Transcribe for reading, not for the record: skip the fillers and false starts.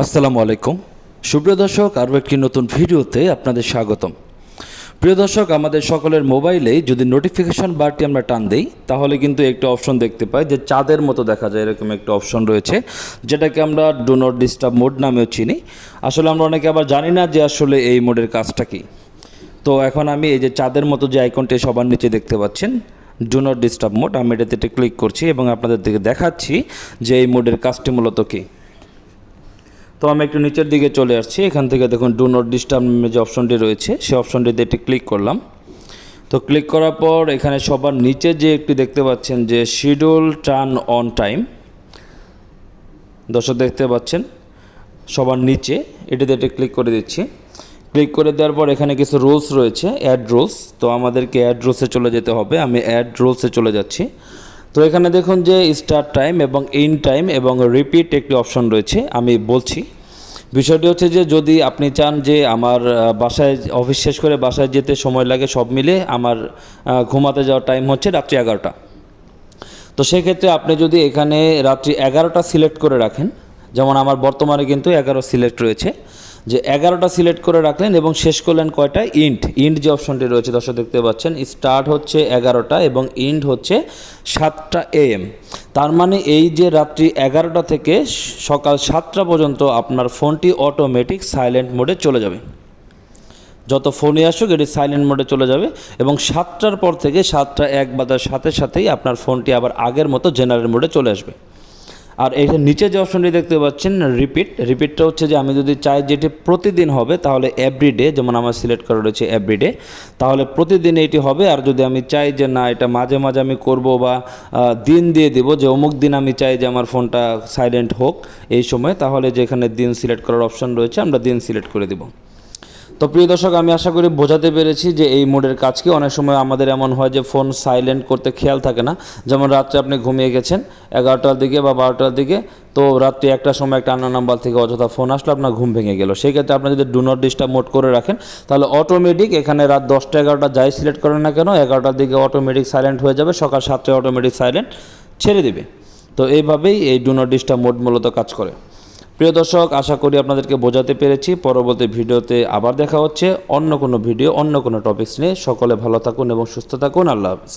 আসসালামু আলাইকুম সুপ্রিয় দর্শক, আরও একটি নতুন ভিডিওতে আপনাদের স্বাগতম। প্রিয় দর্শক, আমাদের সকলের মোবাইলে যদি নোটিফিকেশন বারটি আমরা টান দিই তাহলে কিন্তু একটা অপশন দেখতে পাই যে চাঁদের মতো দেখা যায়, এরকম একটা অপশন রয়েছে যেটাকে আমরা ডু নট ডিস্টার্ব মোড নামেও চিনি। আসলে আমরা অনেকে আবার জানি না যে আসলে এই মোডের কাজটা কী। তো এখন আমি এই যে চাঁদের মতো যে আইকনটি সবার নিচে দেখতে পাচ্ছেন ডু নট ডিস্টার্ব মোড, আমি এটাতে ক্লিক করছি এবং আপনাদের দিকে দেখাচ্ছি যে এই মোডের কাজটি মূলত কী। তো আমি একটু নিচের দিকে চলে আসছি, এখান থেকে দেখুন ডু নট ডিস্টার্ব যে অপশনটি রয়েছে সেই অপশনটিতে একটি ক্লিক করলাম। তো ক্লিক করার পর এখানে সবার নিচে যে একটি দেখতে পাচ্ছেন যে শিডিউল টার্ন অন টাইম, দর্শক দেখতে পাচ্ছেন সবার নিচে এটিতে একটি ক্লিক করে দিচ্ছি। ক্লিক করে দেওয়ার পর এখানে কিছু রুলস রয়েছে, অ্যাড রুলস। তো আমাদেরকে অ্যাড রুলসে চলে যেতে হবে, আমি অ্যাড রুলসে চলে যাচ্ছি। তো এখানে দেখুন যে স্টার্ট টাইম এবং এন্ড টাইম এবং রিপিট একটি অপশন রয়েছে। আমি বলছি বিষয়টি হচ্ছে যে যদি আপনি চান যে আমার বাসায় অফিস শেষ করে বাসায় যেতে সময় লাগে সব মিলে আমার ঘুমাতে যাওয়ার টাইম হচ্ছে রাত্রি 11টা। তো সেক্ষেত্রে আপনি যদি এখানে রাত্রি 11টা সিলেক্ট করে রাখেন, যেমন আমার বর্তমানে কিন্তু 11 সিলেক্ট রয়েছে, যে 11টা সিলেক্ট করে রাখলেন এবং শেষ করলেন কয়টায়, ইন্ড যে অপশনটি রয়েছে দর্শক দেখতে পাচ্ছেন স্টার্ট হচ্ছে 11টা এবং ইন্ড হচ্ছে 7টা AM। তার মানে এই যে রাত্রি 11টা থেকে সকাল 7টা পর্যন্ত আপনার ফোনটি অটোমেটিক সাইলেন্ট মোডে চলে যাবে। যত ফোনে আসুক এটি সাইলেন্ট মোডে চলে যাবে এবং 7টার পর থেকে 7টা 1 বাজার সাথে সাথেই আপনার ফোনটি আবার আগের মতো জেনারেল মোডে চলে আসবে। আর এখানে নিচে যে অপশনটি দেখতে পাচ্ছেন রিপিটটা হচ্ছে যে আমি যদি চাই যেটি প্রতিদিন হবে তাহলে এভরিডে, যেমন আমার সিলেক্ট করা রয়েছে এভরিডে, তাহলে প্রতিদিন এটি হবে। আর যদি আমি চাই যে না এটা মাঝে মাঝে আমি করব বা দিন দিয়ে দেব যে অমুক দিন আমি চাই যে আমার ফোনটা সাইলেন্ট হোক এই সময়, তাহলে যেখানে দিন সিলেক্ট করার অপশন রয়েছে আমরা দিন সিলেক্ট করে দেব। তো প্রিয় দর্শক, আমি আশা করি বোঝাতে পেরেছি যে এই মোডের কাজ কি। অনেক সময় আমাদের এমন হয় যে ফোন সাইলেন্ট করতে খেয়াল থাকে না, যেমন রাত্রে আপনি ঘুমিয়ে গেছেন 11টার দিকে বা 12টার দিকে, তো রাত্রি 1টার সময় একটা আননোন নাম্বার থেকে অযথা ফোন আসলো, আপনার ঘুম ভেঙে গেল। সেই ক্ষেত্রে আপনি যদি ডু নট ডিস্টার্ব মোড করে রাখেন তাহলে অটোমেটিক এখানে রাত 10টা 11টা যাই সিলেক্ট করেন না কেন 11টার দিকে অটোমেটিক সাইলেন্ট হয়ে যাবে, সকাল 7টায় অটোমেটিক সাইলেন্ট ছেড়ে দেবে। তো এইভাবেই এই ডু নট ডিস্টার্ব মোড মূলত কাজ করে। প্রিয় দর্শক, আশা করি আপনাদেরকে বোঝাতে পেরেছি। পরবর্তী ভিডিওতে আবার দেখা হচ্ছে অন্য কোনো ভিডিও, অন্য কোনো টপিকস নিয়ে। সকলে ভালো থাকুন এবং সুস্থ থাকুন। আল্লাহ হাফেজ।